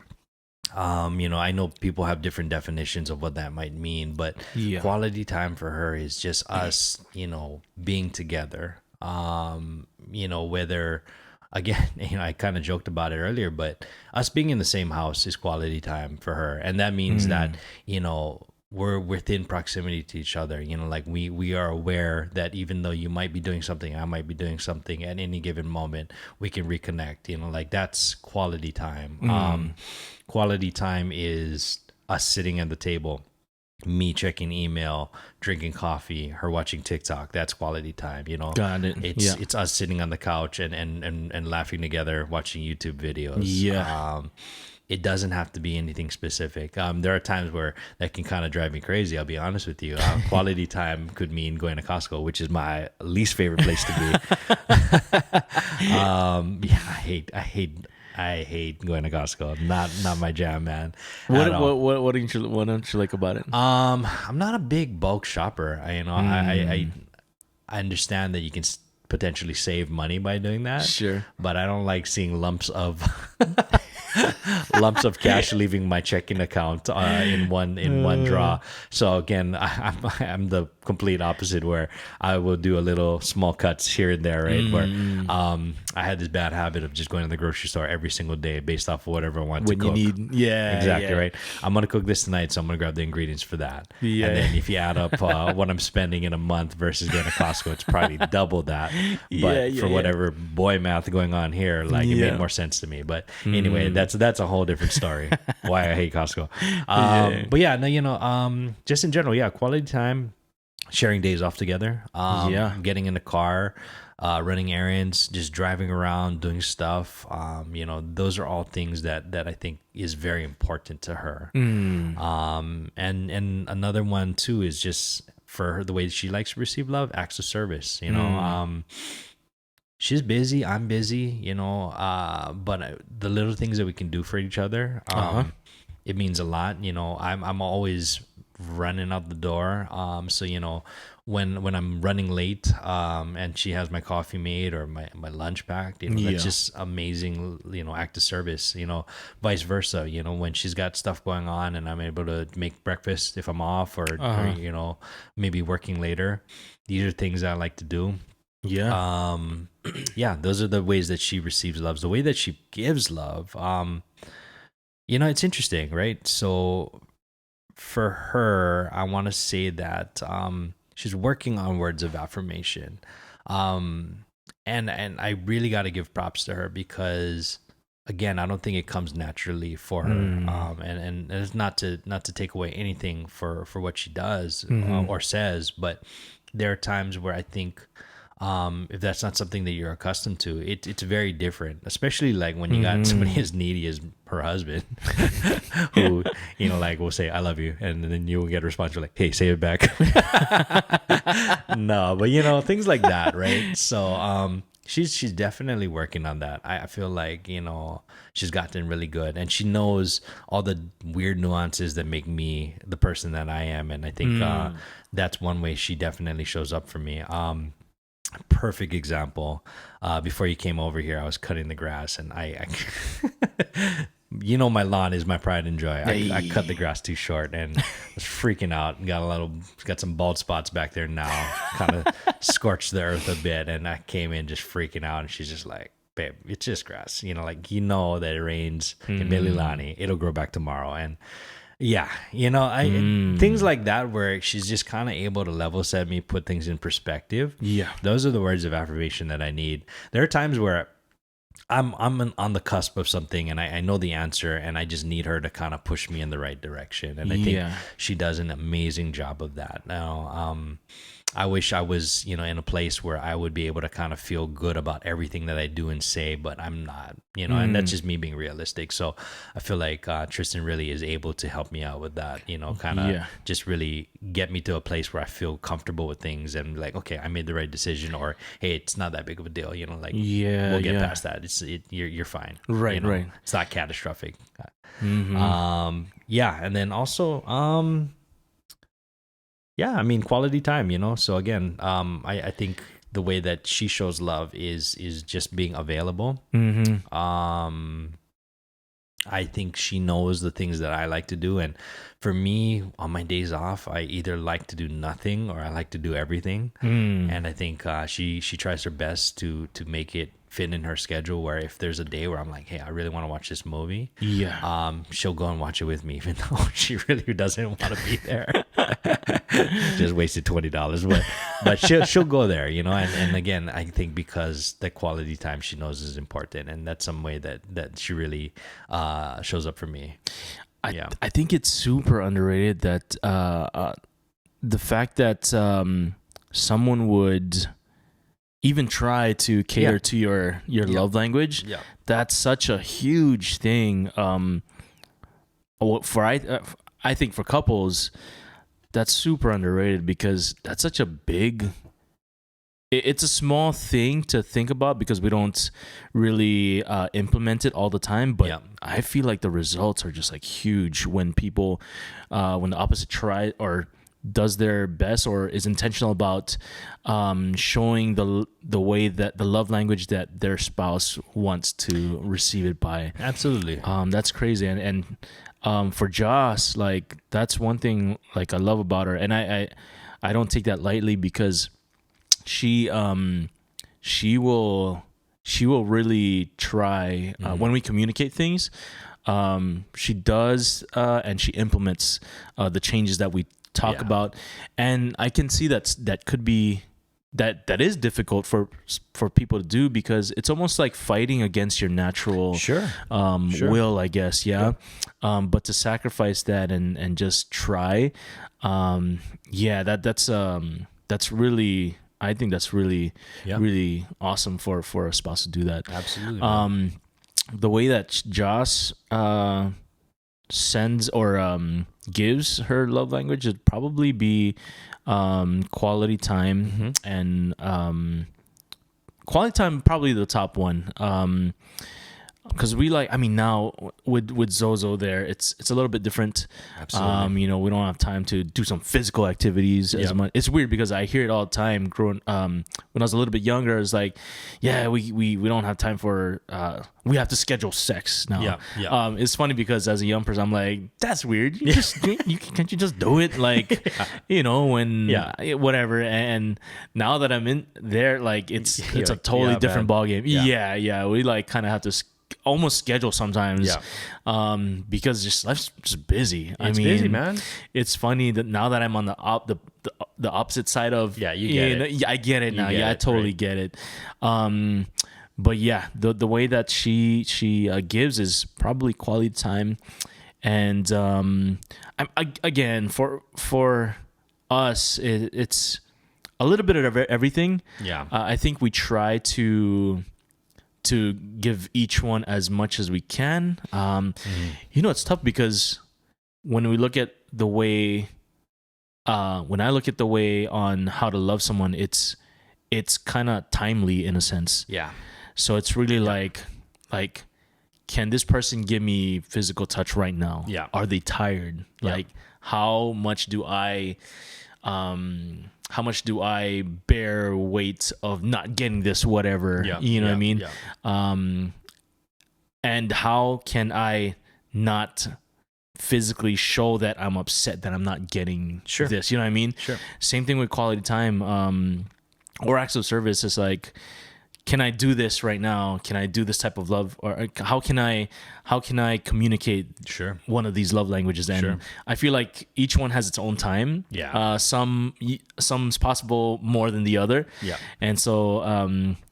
You know, I know people have different definitions of what that might mean, but quality time for her is just us, you know, being together. You know, whether, again, you know, I kind of joked about it earlier, but us being in the same house is quality time for her. And that means that, you know, we're within proximity to each other. You know, like we are aware that even though you might be doing something, I might be doing something, at any given moment, we can reconnect. You know, like, that's quality time. Quality time is us sitting at the table, me checking email, drinking coffee, her watching TikTok. That's quality time. You know, Got it. It's us sitting on the couch and laughing together, watching YouTube videos. Yeah. It doesn't have to be anything specific. There are times where that can kind of drive me crazy. I'll be honest with you. Quality time could mean going to Costco, which is my least favorite place to be. I hate going to Costco. Not my jam, man. What don't you like about it? I'm not a big bulk shopper. I understand that you can potentially save money by doing that. Sure. But I don't like seeing lumps of cash leaving my checking account in one draw. So again, I'm the complete opposite, where I will do a little small cuts here and there, right? Where I had this bad habit of just going to the grocery store every single day based off of whatever I want to cook. Exactly, right? I'm gonna cook this tonight, so I'm gonna grab the ingredients for that. And then if you add up what I'm spending in a month versus going to Costco, it's probably double that. But for whatever boy math going on here, like, it made more sense to me. But anyway, that's a whole different story. Why I hate Costco. But yeah, no, you know, just in general, quality time, sharing days off together, getting in the car, running errands, just driving around, doing stuff. You know, those are all things that I think is very important to her. And another one too is just for her, the way she likes to receive love, acts of service. You know, she's busy, I'm busy, you know, but the little things that we can do for each other, it means a lot. You know, I'm always running out the door. So when I'm running late, and she has my coffee made or my lunch packed, that's just amazing. Act of service. Vice versa. When she's got stuff going on and I'm able to make breakfast if I'm off, or maybe working later. These are things I like to do. Yeah. Yeah, those are the ways that she receives love. The way that she gives love. It's interesting, right? So for her, I want to say that she's working on words of affirmation. And I really got to give props to her because, again, I don't think it comes naturally for her. And it's not to take away anything for what she does or says, but there are times where I think if that's not something that you're accustomed to, it's very different, especially like when you got somebody as needy as her husband who, like will say, I love you. And then you will get a response. You're like, hey, say it back. No, but things like that. Right. So, she's definitely working on that. I feel like, she's gotten really good and she knows all the weird nuances that make me the person that I am. And I think, that's one way she definitely shows up for me. Perfect example. Before you came over here, I was cutting the grass, and I my lawn is my pride and joy. I cut the grass too short, and was freaking out. Got some bald spots back there now, kind of scorched the earth a bit, and I came in just freaking out, and she's just like, "Babe, it's just grass. That it rains in Mililani. It'll grow back tomorrow." And yeah, things like that where she's just kind of able to level set me, put things in perspective. Yeah. Those are the words of affirmation that I need. There are times where I'm on the cusp of something and I know the answer and I just need her to kind of push me in the right direction. And I think she does an amazing job of that. Now, I wish I was, in a place where I would be able to kind of feel good about everything that I do and say, but I'm not, and that's just me being realistic. So I feel like Tristan really is able to help me out with that, kind of just really get me to a place where I feel comfortable with things and like, okay, I made the right decision, or hey, it's not that big of a deal, we'll get past that. You're fine. Right, right. It's not catastrophic. And then also, quality time, So again, I think the way that she shows love is just being available. I think she knows the things that I like to do. And for me, on my days off, I either like to do nothing or I like to do everything. And I think she tries her best to make it fit in her schedule, where if there's a day where I'm like, hey, I really want to watch this movie, she'll go and watch it with me, even though she really doesn't want to be there. Just wasted $20, but she'll go there, and again, I think because the quality time she knows is important, and that's some way that she really shows up for me. I think it's super underrated that the fact that someone would even try to cater to your love language. That's such a huge thing. I think for couples, that's super underrated because that's such a big. It's a small thing to think about because we don't really implement it all the time. But I feel like the results are just like huge when people, when the opposite try or does their best or is intentional about showing the way that the love language that their spouse wants to receive it by. Absolutely. That's crazy. And for Joss, like that's one thing like I love about her, and I don't take that lightly because she will really try when we communicate things. She does and she implements the changes that we talk about, and I can see that could be that is difficult for people to do because it's almost like fighting against your natural will, I guess. But to sacrifice that and just try, that's really, I think that's really really awesome for a spouse to do that. Absolutely. The way that Joss sends or gives her love language would probably be quality time, and quality time probably the top one. because we like, I mean, now with Zozo there, it's a little bit different. Absolutely. You know, we don't have time to do some physical activities as much. It's weird because I hear it all the time. Growing when I was a little bit younger, it's like, yeah, we don't have time for we have to schedule sex now. Yeah. It's funny because as a young person, I'm like, that's weird. You just can't you just do it, like, you know, when whatever. And now that I'm in there, like it's a totally different ball game. Yeah. We like kind of have to almost schedule sometimes, because just life's just busy. It's busy, man. It's funny that now that I'm on the opposite side of you get it. I get it now. I totally get it. But yeah, the way that she gives is probably quality time, and again for us it's a little bit of everything. I think we try to give each one as much as we can. You know, it's tough because when we look at the way, when I look at the way on how to love someone, it's kind of timely in a sense. So it's really like, can this person give me physical touch right now? Are they tired? Like, how much do I bear weight of not getting this whatever? You know what I mean? And how can I not physically show that I'm upset that I'm not getting this? You know what I mean? Same thing with quality time, or acts of service. It's like, can I do this right now? Can I do this type of love? Or how can I communicate one of these love languages? And I feel like each one has its own time. Some's possible more than the other. And so,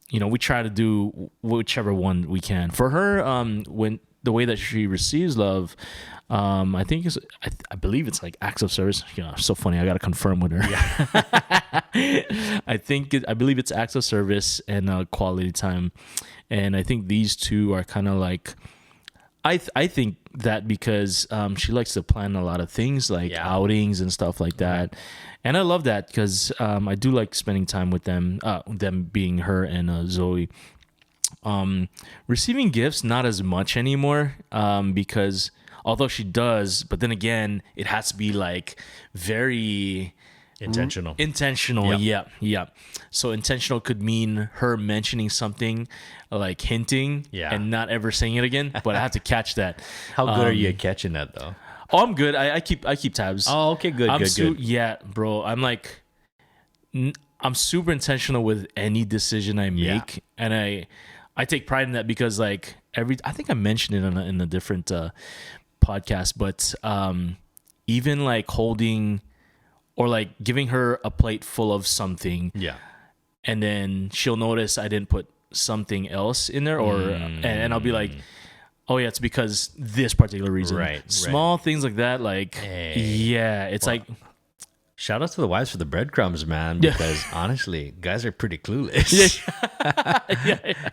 you know, we try to do whichever one we can. For her, when the way that she receives love, I think I believe it's like acts of service. You know, so funny. I got to confirm with her. I believe it's acts of service and quality time, and I think these two are kind of like. I think that because she likes to plan a lot of things like outings and stuff like that, and I love that because I do like spending time with them. Them being her and Zoe. Receiving gifts not as much anymore because. Although she does, but then again, it has to be like very intentional. Yeah. So intentional could mean her mentioning something, like hinting, and not ever saying it again. But I have to catch that. How good are you at catching that, though? Oh, I'm good. I keep tabs. Oh, okay, good. Good. Yeah, bro. I'm like, I'm super intentional with any decision I make, and I take pride in that because like I think I mentioned it in a different. Podcast, but even like holding or like giving her a plate full of something, and then she'll notice I didn't put something else in there, or and I'll be like, oh yeah, it's because this particular reason. Small things like that, like it's like. Shout out to the wives for the breadcrumbs, man, because honestly, guys are pretty clueless.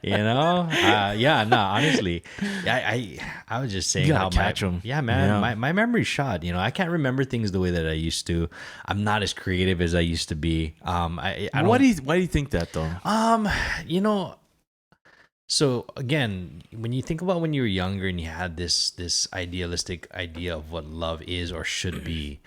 You know? Honestly. I was just saying how catch them. Yeah, man. My memory's shot. You know, I can't remember things the way that I used to. I'm not as creative as I used to be. I don't, why do you think that though? You know, so again, when you think about when you were younger and you had this idealistic idea of what love is or should be,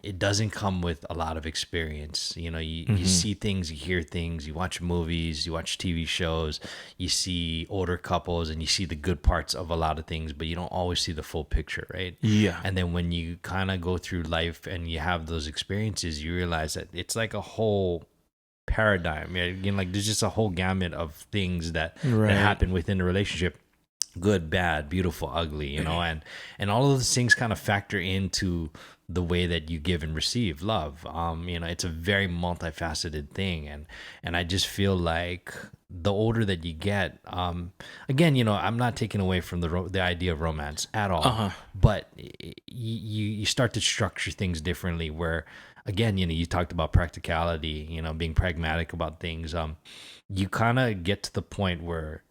it doesn't come with a lot of experience. You know, you see things, you hear things, you watch movies, you watch TV shows, you see older couples and you see the good parts of a lot of things, but you don't always see the full picture, right? And then when you kind of go through life and you have those experiences, you realize that it's like a whole paradigm. Again, like there's just a whole gamut of things that happen within a relationship. Good, bad, beautiful, ugly, you know, and all of those things kind of factor into the way that you give and receive love. You know, it's a very multifaceted thing, and I just feel like the older that you get, again, you know, I'm not taking away from the idea of romance at all, but you start to structure things differently. Where, again, you know, you talked about practicality, you know, being pragmatic about things. You kind of get to the point where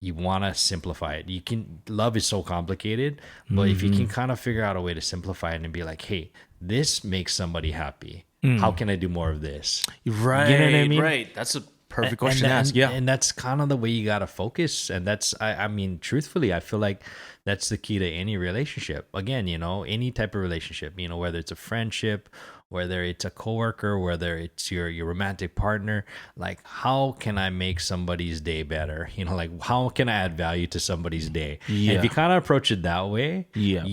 you want to simplify it. Love is so complicated, but if you can kind of figure out a way to simplify it and be like, hey, this makes somebody happy. How can I do more of this? Right. You know what I mean? Right. That's a perfect question to ask. Yeah. And that's kind of the way you got to focus. And that's, I mean, truthfully, I feel like that's the key to any relationship. Again, any type of relationship, whether it's a friendship, whether it's a coworker, whether it's your romantic partner, like how can I make somebody's day better? Like how can I add value to somebody's day? Yeah. And if you kind of approach it that way, Yeah.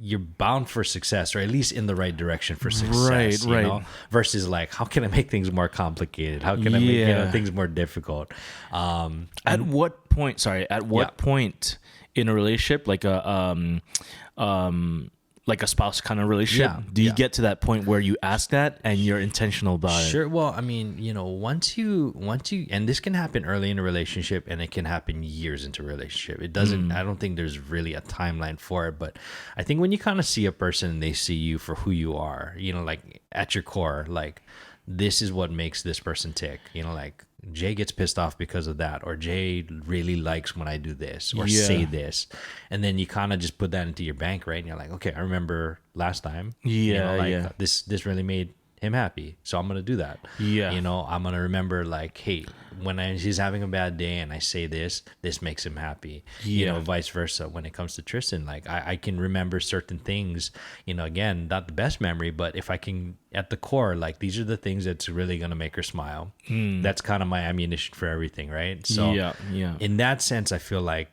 you're bound for success, or at least in the right direction for success, Right. versus like, how can I make things more complicated? How can I make things more difficult? At what point, point in a relationship, like a spouse kind of relationship, do you get to that point where you ask that and you're intentional about it? Sure. Well, I mean, once you, and this can happen early in a relationship and it can happen years into a relationship. It doesn't, I don't think there's really a timeline for it, but I think when you kind of see a person and they see you for who you are, like at your core, like this is what makes this person tick, like Jay gets pissed off because of that, or Jay really likes when I do this or say this. And then you kind of just put that into your bank, right? And you're like, okay, I remember last time, this really made him happy, so I'm gonna do that. I'm gonna remember, like, hey, when he's having a bad day and I say this makes him happy. Vice versa. When it comes to Tristan, like I can remember certain things, again, not the best memory, but if I can, at the core, like these are the things that's really gonna make her smile. That's kind of my ammunition for everything, right? So in that sense, I feel like,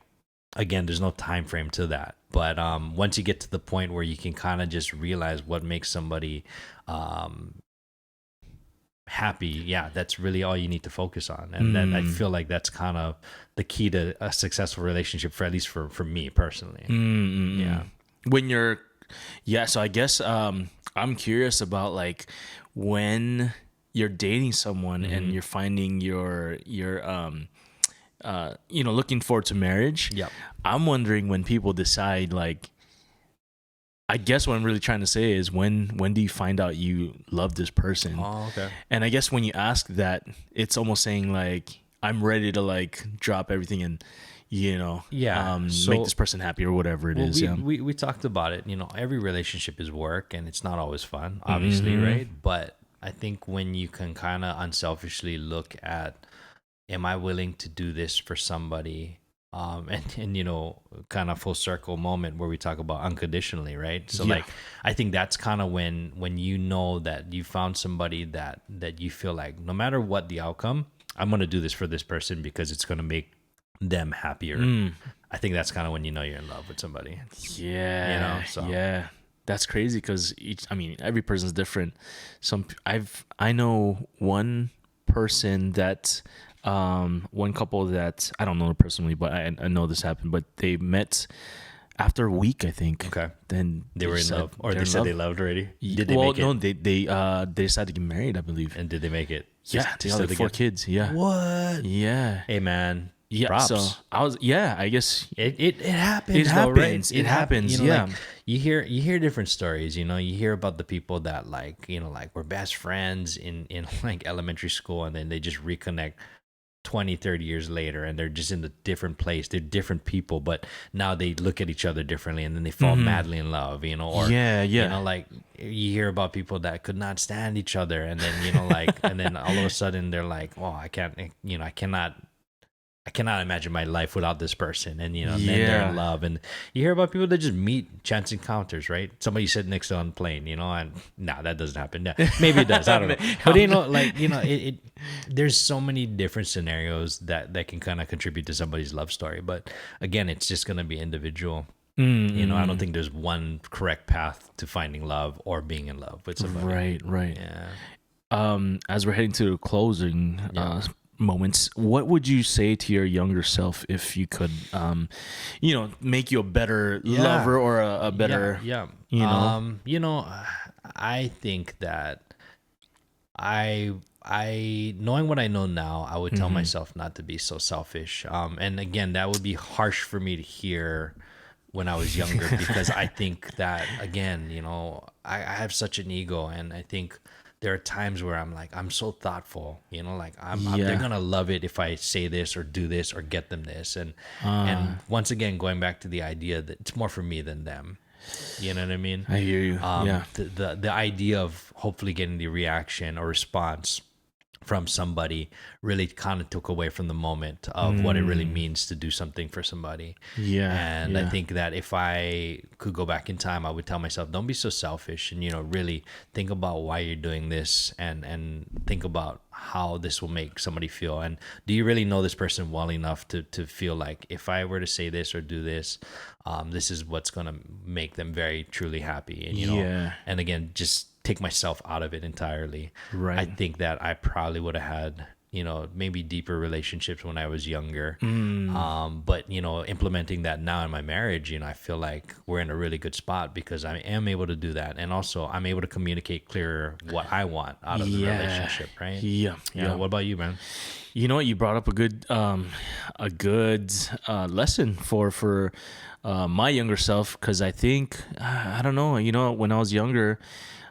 again, there's no time frame to that, but once you get to the point where you can kind of just realize what makes somebody happy, that's really all you need to focus on. And then I feel like that's kind of the key to a successful relationship, for at least for me personally. When you're so I guess I'm curious about, like, when you're dating someone and you're finding your looking forward to marriage. I'm wondering when people decide, like, I guess what I'm really trying to say is when do you find out you love this person? Oh, okay. And I guess when you ask that, it's almost saying, like, I'm ready to, like, drop everything and, make this person happy or whatever it is. We talked about it. Every relationship is work and it's not always fun, obviously, right? But I think when you can kind of unselfishly look at, am I willing to do this for somebody? And kind of full circle moment where we talk about unconditionally, right? So like, I think that's kind of when that you found somebody that you feel like, no matter what the outcome, I'm going to do this for this person because it's going to make them happier. I think that's kind of when you're in love with somebody. That's crazy, because every person's different. I know one person that one couple that I don't know personally, but I know this happened, but they met after a week, I think. Okay. Then they were in love, or they said they loved already. Did they make it? No, they decided to get married, I believe. And did they make it? Yeah, they had like 4 kids. Yeah. What? Yeah. Hey, man. Yeah. Props. So I guess it happens. It happens. Right? It happens. Like, you hear different stories. You hear about the people that, like, like, were best friends in like elementary school, and then they just reconnect 20, 30 years later, and they're just in a different place. They're different people, but now they look at each other differently, and then they fall madly in love, or like, you hear about people that could not stand each other, and then like, and then all of a sudden they're like, oh, I can't, I cannot imagine my life without this person. And, then they're in love. And you hear about people that just meet, chance encounters, right? Somebody sitting next to on a plane, and that doesn't happen. Maybe it does. I don't know. But, there's so many different scenarios that can kind of contribute to somebody's love story. But again, it's just going to be individual. I don't think there's one correct path to finding love or being in love with somebody. Right. Yeah. As we're heading to closing, moments, what would you say to your younger self if you could make you a better lover or a better I think that I knowing what I know now, I would tell myself not to be so selfish, and again, that would be harsh for me to hear when I was younger, because I think that, again, I have such an ego, and I think there are times where I'm like, I'm so thoughtful, like they're gonna love it if I say this or do this or get them this, and once again, going back to the idea that it's more for me than them. You know what I mean? I hear you. The idea of hopefully getting the reaction or response from somebody really kind of took away from the moment of what it really means to do something for somebody. Yeah. And I think that if I could go back in time, I would tell myself, don't be so selfish, and, really think about why you're doing this, and think about how this will make somebody feel. And do you really know this person well enough to feel like, if I were to say this or do this, this is what's going to make them very truly happy. And, and again, just take myself out of it entirely. Right. I think that I probably would have had, maybe deeper relationships when I was younger. But, implementing that now in my marriage, I feel like we're in a really good spot because I am able to do that. And also I'm able to communicate clearer what I want out of the relationship. Right. Yeah. What about you, man? You know what? You brought up a good lesson for my younger self. Cause I think, I don't know, when I was younger,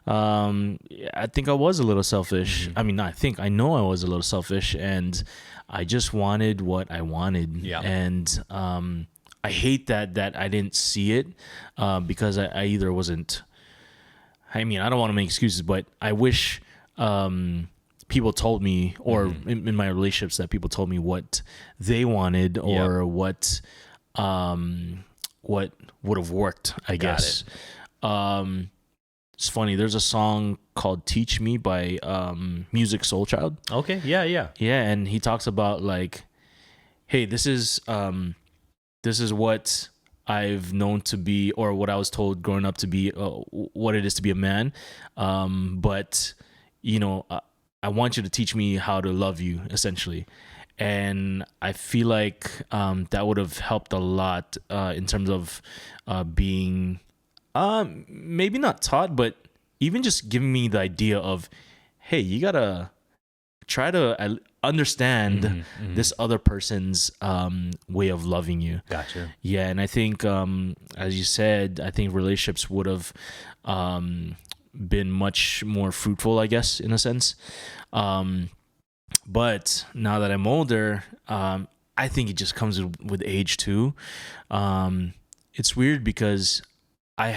I think I was a little selfish. I mean, I know I was a little selfish, and I just wanted what I wanted. Yeah. And I hate that I didn't see it because I either wasn't. I mean, I don't want to make excuses, but I wish people told me, or in my relationships, that people told me what they wanted, or what would have worked, I guess. It's funny. There's a song called "Teach Me" by Music Soul Child. Okay. Yeah. And he talks about like, hey, this is what I've known to be, or what I was told growing up to be, what it is to be a man. But I want you to teach me how to love you, essentially. And I feel like that would have helped a lot in terms of being. Maybe not taught, but even just giving me the idea of, hey, you gotta try to understand this other person's way of loving you. Gotcha. Yeah, and I think, as you said, I think relationships would have been much more fruitful, I guess, in a sense. But now that I'm older, I think it just comes with age too. It's weird because my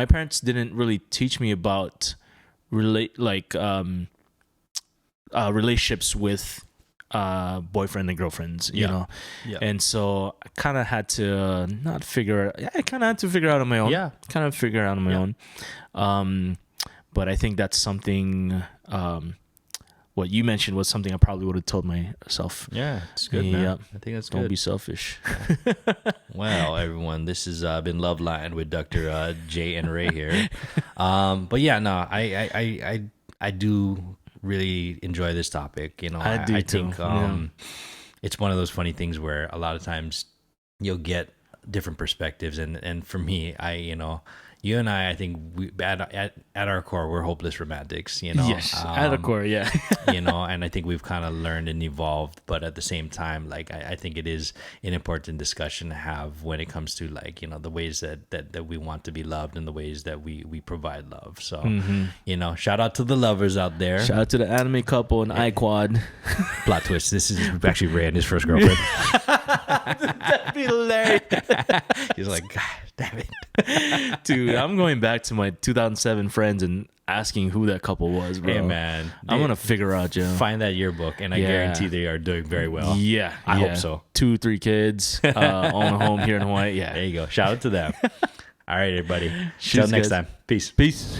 parents didn't really teach me about relationships with boyfriend and girlfriends, you know? Yeah. And so I kind of had to figure out on my own. Yeah. Kind of figure out on my own. But I think that's something, what you mentioned was something I probably would have told myself. Yeah, it's good, man. Yeah. I think that's good. Don't be selfish. Well, everyone, this has been Love Line with Dr. Jay and Ray here. But yeah, no, I do really enjoy this topic. I do too. think it's one of those funny things where a lot of times you'll get different perspectives, and for me, you and I think we at our core, we're hopeless romantics, Yes, at our core, yeah. And I think we've kind of learned and evolved, but at the same time, like, I think it is an important discussion to have when it comes to, like, the ways that we want to be loved and the ways that we provide love. So, shout out to the lovers out there. Shout out to the anime couple and iQuad. Plot twist. This is actually Ray and his first girlfriend. That'd be hilarious. He's like, God damn it. Dude, I'm going back to my 2007 friends and asking who that couple was, bro. Hey, man. I'm going to figure out, Joe. Find that yearbook, and I guarantee they are doing very well. Yeah. I hope so. 2-3 kids, own a home here in Hawaii. Yeah. There you go. Shout out to them. All right, everybody. Cheers, Till next guys. time. Peace. Peace.